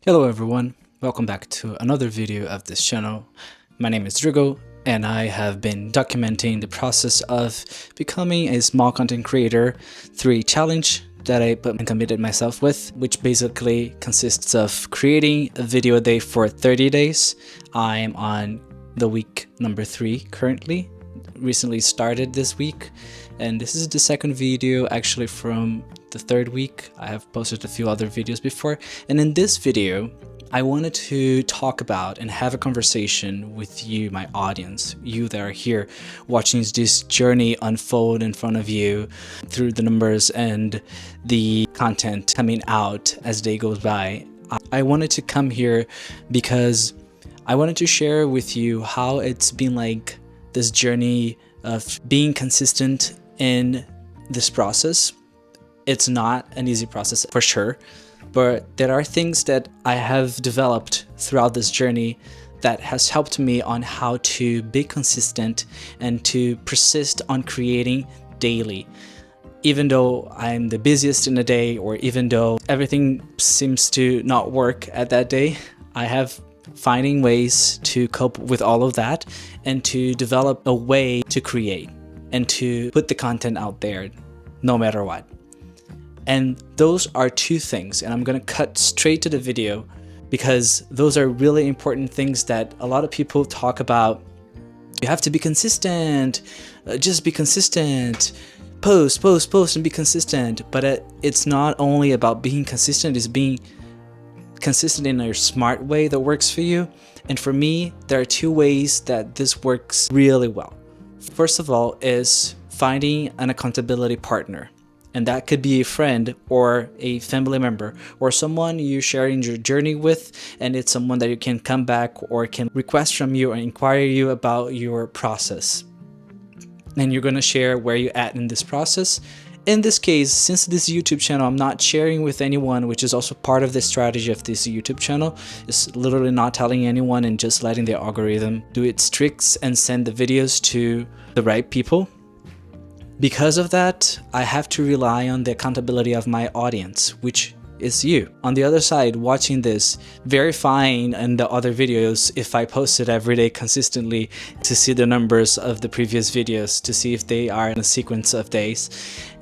Hello everyone, welcome back to another video of this channel. My name is Drigo and I have been documenting the process of becoming a small content creator through a challenge that I committed myself with, which basically consists of creating a video a day for 30 days. I'm on the week number 3 currently, recently started this week, and this is the second video actually from the third week. I have posted a few other videos before, and in this video I wanted to talk about and have a conversation with you, my audience, you that are here watching this journey unfold in front of you through the numbers and the content coming out as day goes by. I wanted to come here because I wanted to share with you how it's been like this journey of being consistent in this process. It's not an easy process for sure, but there are things that I have developed throughout this journey that has helped me on how to be consistent and to persist on creating daily. Even though I'm the busiest in the day, or even though everything seems to not work at that day, I have finding ways to cope with all of that and to develop a way to create and to put the content out there no matter what. And those are two things, and I'm gonna cut straight to the video because those are really important things that a lot of people talk about. You have to be consistent, just be consistent, post and be consistent. But it's not only about being consistent, it's being consistent in a smart way that works for you. And for me, there are two ways that this works really well. First of all is finding an accountability partner. And that could be a friend or a family member or someone you're sharing your journey with, and it's someone that you can come back or can request from you or inquire you about your process. And you're going to share where you're at in this process. In this case, since this YouTube channel, I'm not sharing with anyone, which is also part of the strategy of this YouTube channel, is literally not telling anyone and just letting the algorithm do its tricks and send the videos to the right people. Because of that, I have to rely on the accountability of my audience, which is you. On the other side, watching this, verifying in the other videos if I posted every day consistently to see the numbers of the previous videos, to see if they are in a sequence of days.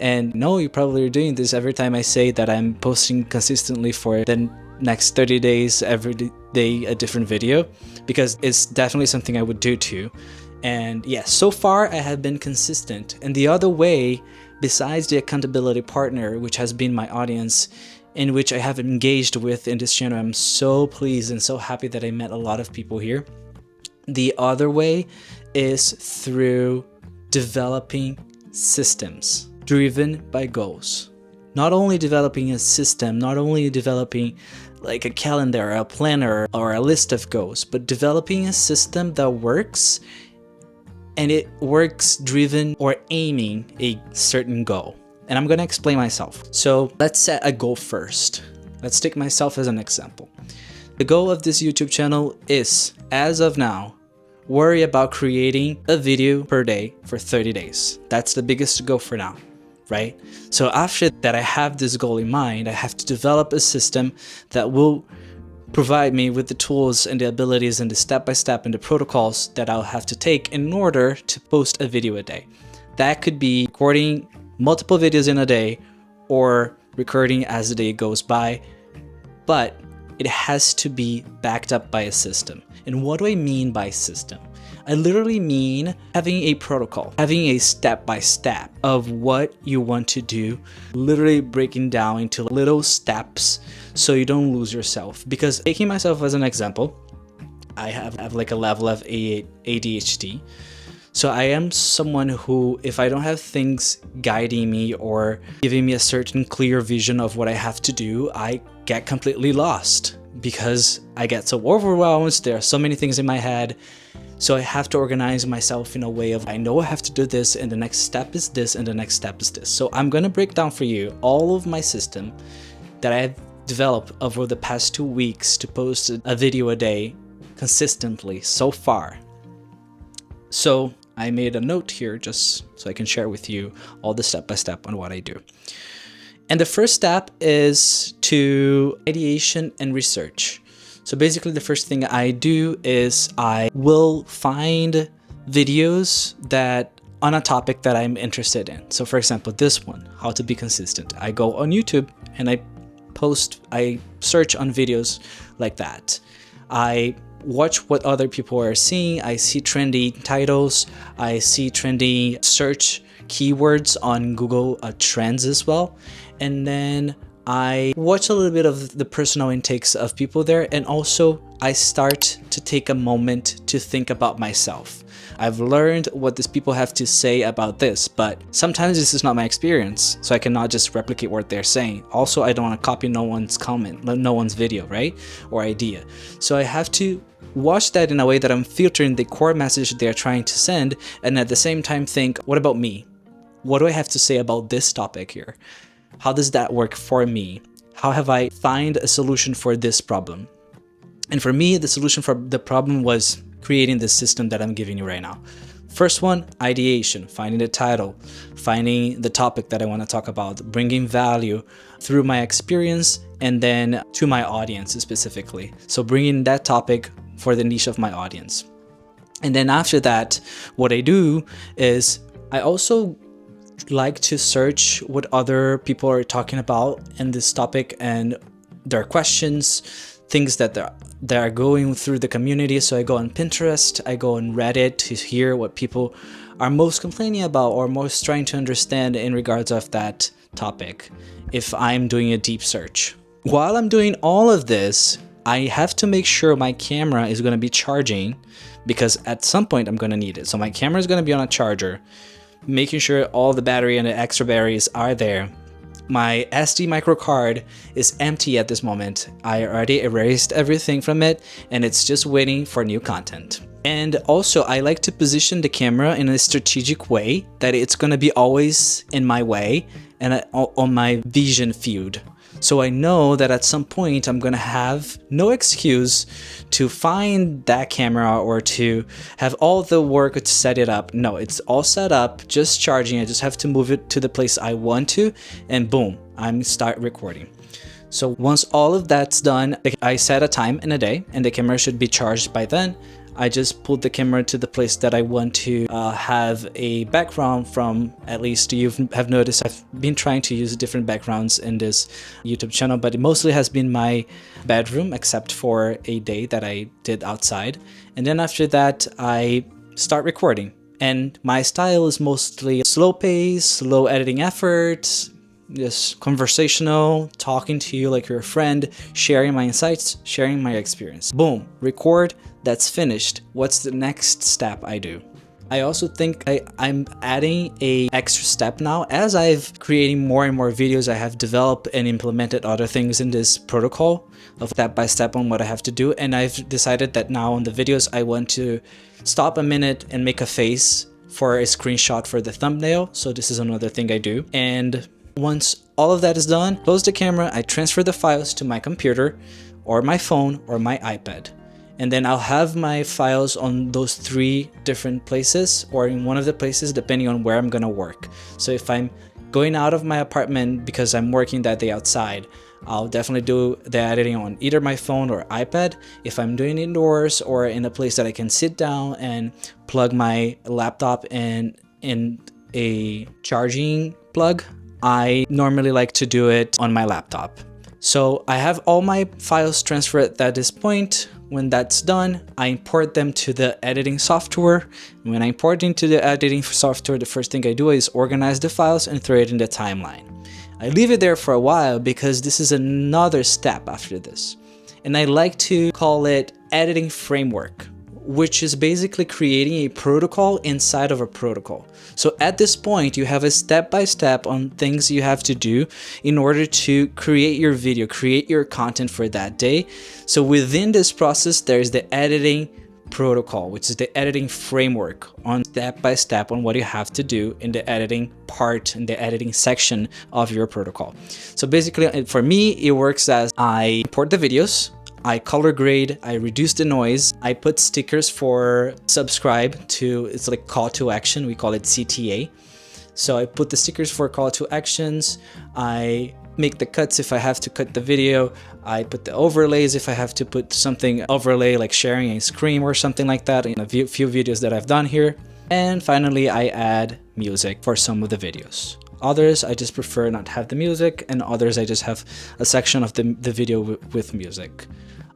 And no, you probably are doing this every time I say that I'm posting consistently for the next 30 days, every day a different video, because it's definitely something I would do too. And yes, so far I have been consistent. And the other way, besides the accountability partner, which has been my audience, in which I have engaged with in this channel, I'm so pleased and so happy that I met a lot of people here. The other way is through developing systems driven by goals. Not only developing a system, not only developing like a calendar, a planner, or a list of goals, but developing a system that works, and it works driven or aiming a certain goal. And I'm gonna explain myself. So let's set a goal first. Let's take myself as an example. The goal of this YouTube channel is, as of now, worry about creating a video per day for 30 days. That's the biggest goal for now, right? So after that, I have this goal in mind. I have to develop a system that will provide me with the tools and the abilities and the step-by-step and the protocols that I'll have to take in order to post a video a day. That could be recording multiple videos in a day or recording as the day goes by, but it has to be backed up by a system. And what do I mean by system? I literally mean having a protocol, having a step-by-step of what you want to do, literally breaking down into little steps so you don't lose yourself. Because taking myself as an example, I have like a level of ADHD. So I am someone who, if I don't have things guiding me or giving me a certain clear vision of what I have to do, I get completely lost because I get so overwhelmed. There are so many things in my head. So I have to organize myself in a way of, I know I have to do this, and the next step is this, and the next step is this. So I'm gonna break down for you all of my system that I've developed over the past 2 weeks to post a video a day consistently so far. So I made a note here just so I can share with you all the step-by-step on what I do. And the first step is to ideation and research. So basically the first thing I do is I will find videos that on a topic that I'm interested in. So for example, this one, how to be consistent. I go on YouTube and I search on videos like that. I watch what other people are seeing. I see trendy titles. I see trendy search keywords on Google Trends as well. And then I watch a little bit of the personal intakes of people there, and also I start to take a moment to think about myself. I've learned what these people have to say about this, but sometimes this is not my experience, so I cannot just replicate what they're saying. Also, I don't want to copy no one's comment, no one's video, right? Or idea. So I have to watch that in a way that I'm filtering the core message they're trying to send, and at the same time think, what about me? What do I have to say about this topic here? How does that work for me? How have I find a solution for this problem? And for me, the solution for the problem was creating this system that I'm giving you right now. First one, ideation, finding the title, finding the topic that I want to talk about, bringing value through my experience and then to my audience specifically. So bringing that topic for the niche of my audience. And then after that, what I do is I also like to search what other people are talking about in this topic and their questions, things that they're going through the community. So I go on Pinterest, I go on Reddit to hear what people are most complaining about or most trying to understand in regards of that topic if I'm doing a deep search. While I'm doing all of this, I have to make sure my camera is going to be charging because at some point I'm going to need it. So my camera is going to be on a charger, making sure all the battery and the extra batteries are there. My SD micro card is empty at this moment. I already erased everything from it and it's just waiting for new content. And also I like to position the camera in a strategic way that it's going to be always in my way and on my vision field. So I know that at some point I'm going to have no excuse to find that camera or to have all the work to set it up. No, it's all set up, just charging. I just have to move it to the place I want to, and boom, I'm start recording. So once all of that's done, I set a time in a day and the camera should be charged by then. I just pulled the camera to the place that I want to have a background from. At least you have noticed I've been trying to use different backgrounds in this YouTube channel, but it mostly has been my bedroom except for a day that I did outside. And then after that, I start recording. And my style is mostly slow pace, slow editing efforts, just conversational, talking to you like you're a friend, sharing my insights, sharing my experience. Boom, record. That's finished. What's the next step I do? I also think I'm adding a extra step now. As I've creating more and more videos, I have developed and implemented other things in this protocol of step by step on what I have to do. And I've decided that now on the videos, I want to stop a minute and make a face for a screenshot for the thumbnail. So this is another thing I do. And once all of that is done, close the camera, I transfer the files to my computer or my phone or my iPad. And then I'll have my files on those 3 different places or in one of the places depending on where I'm gonna work. So if I'm going out of my apartment because I'm working that day outside, I'll definitely do the editing on either my phone or iPad. If I'm doing indoors or in a place that I can sit down and plug my laptop in a charging plug, I normally like to do it on my laptop. So I have all my files transferred at this point. When that's done, I import them to the editing software. When I import into the editing software, the first thing I do is organize the files and throw it in the timeline. I leave it there for a while because this is another step after this. And I like to call it editing framework, which is basically creating a protocol inside of a protocol. So at this point, you have a step-by-step on things you have to do in order to create your video, create your content for that day. So within this process, there's the editing protocol, which is the editing framework on step-by-step on what you have to do in the editing part, in the editing section of your protocol. So basically, for me, it works as I import the videos, I color grade, I reduce the noise, I put stickers for subscribe to, it's like call to action, we call it CTA. So I put the stickers for call to actions. I make the cuts if I have to cut the video. I put the overlays if I have to put something overlay like sharing a screen or something like that in a few videos that I've done here. And finally, I add music for some of the videos. Others, I just prefer not have the music, and others I just have a section of the video with music.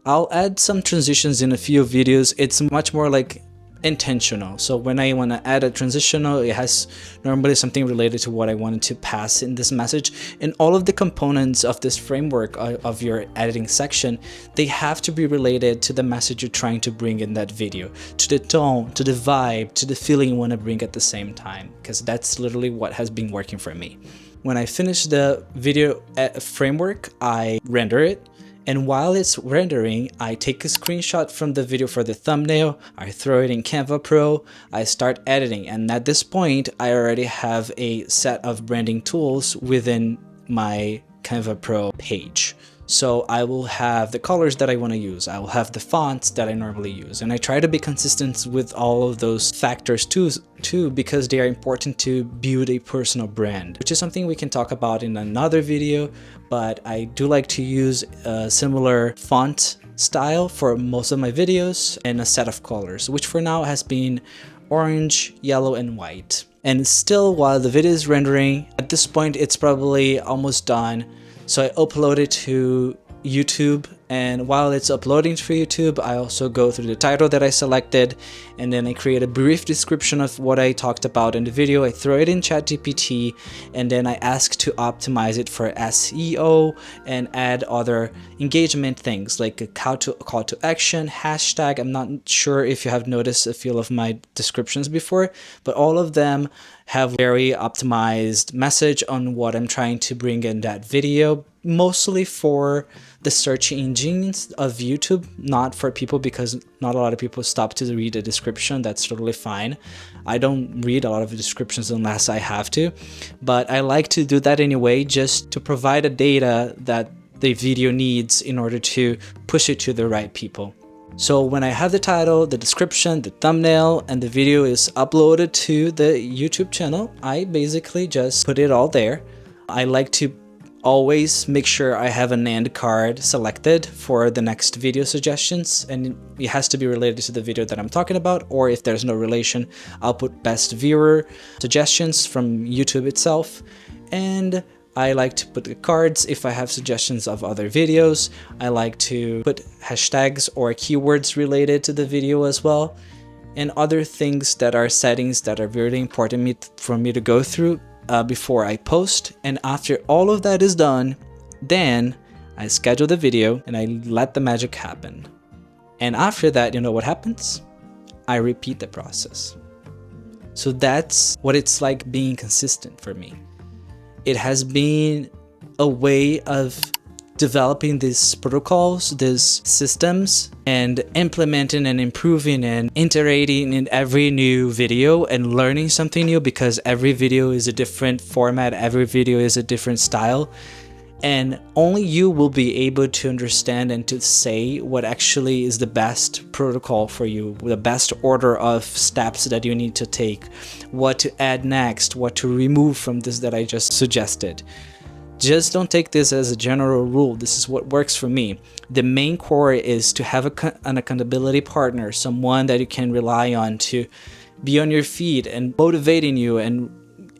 I'll add some transitions in a few videos. It's much more like intentional. So when I want to add a transitional, it has normally something related to what I wanted to pass in this message. And all of the components of this framework of your editing section, they have to be related to the message you're trying to bring in that video, to the tone, to the vibe, to the feeling you want to bring at the same time, because that's literally what has been working for me. When I finish the video framework, I render it. And while it's rendering, I take a screenshot from the video for the thumbnail, I throw it in Canva Pro, I start editing, and at this point, I already have a set of branding tools within my Canva Pro page. So I will have the colors that I want to use, I will have the fonts that I normally use, and I try to be consistent with all of those factors too, because they are important to build a personal brand, which is something we can talk about in another video. But I do like to use a similar font style for most of my videos and a set of colors, which for now has been orange, yellow, and white. And still, while the video is rendering, at this point it's probably almost done. So I upload it to YouTube, and while it's uploading to YouTube, I also go through the title that I selected, and then I create a brief description of what I talked about in the video. I throw it in ChatGPT, and then I ask to optimize it for SEO and add other engagement things like a call to action, hashtag. I'm not sure if you have noticed a few of my descriptions before, but all of them have very optimized message on what I'm trying to bring in that video, mostly for the search engines of YouTube, not for people, because not a lot of people stop to read the description. That's totally fine. I don't read a lot of descriptions unless I have to, but I like to do that anyway, just to provide the data that the video needs in order to push it to the right people. So when I have the title, the description, the thumbnail, and the video is uploaded to the YouTube channel, I basically just put it all there. I like to always make sure I have an end card selected for the next video suggestions, and it has to be related to the video that I'm talking about, or if there's no relation, I'll put best viewer suggestions from YouTube itself. And I like to put the cards if I have suggestions of other videos. I like to put hashtags or keywords related to the video as well, and other things that are settings that are really important for me to go through before I post. And after all of that is done, then I schedule the video and I let the magic happen. And after that, you know what happens? I repeat the process. So that's what it's like being consistent for me. It has been a way of developing these protocols, these systems, and implementing and improving and iterating in every new video and learning something new, because every video is a different format, every video is a different style, and only you will be able to understand and to say what actually is the best protocol for you, the best order of steps that you need to take, what to add next, what to remove from this that I just suggested. Just don't take this as a general rule. This is what works for me. The main core is to have an accountability partner, someone that you can rely on to be on your feet and motivating you and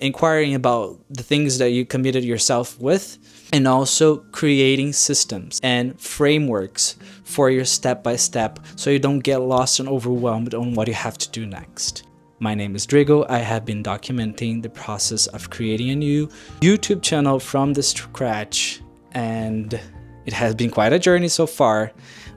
inquiring about the things that you committed yourself with, and also creating systems and frameworks for your step-by-step so you don't get lost and overwhelmed on what you have to do next. My name is Drigo. I have been documenting the process of creating a new YouTube channel from the scratch, and it has been quite a journey so far.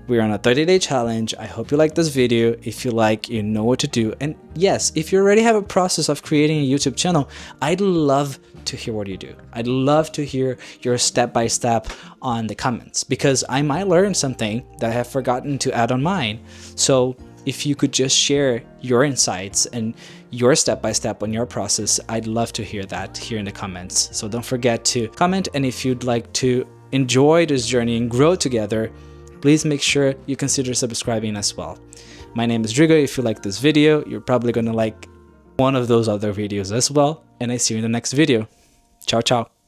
We're on a 30-day challenge. I hope you like this video. If you like, you know what to do. And yes, if you already have a process of creating a YouTube channel, I'd love to hear what you do. I'd love to hear your step-by-step on the comments, because I might learn something that I have forgotten to add on mine. So if you could just share your insights and your step-by-step on your process, I'd love to hear that here in the comments. So don't forget to comment, and if you'd like to enjoy this journey and grow together, please make sure you consider subscribing as well. My name is Drigo. If you like this video, you're probably gonna like one of those other videos as well. and I see you in the next video. Ciao, ciao.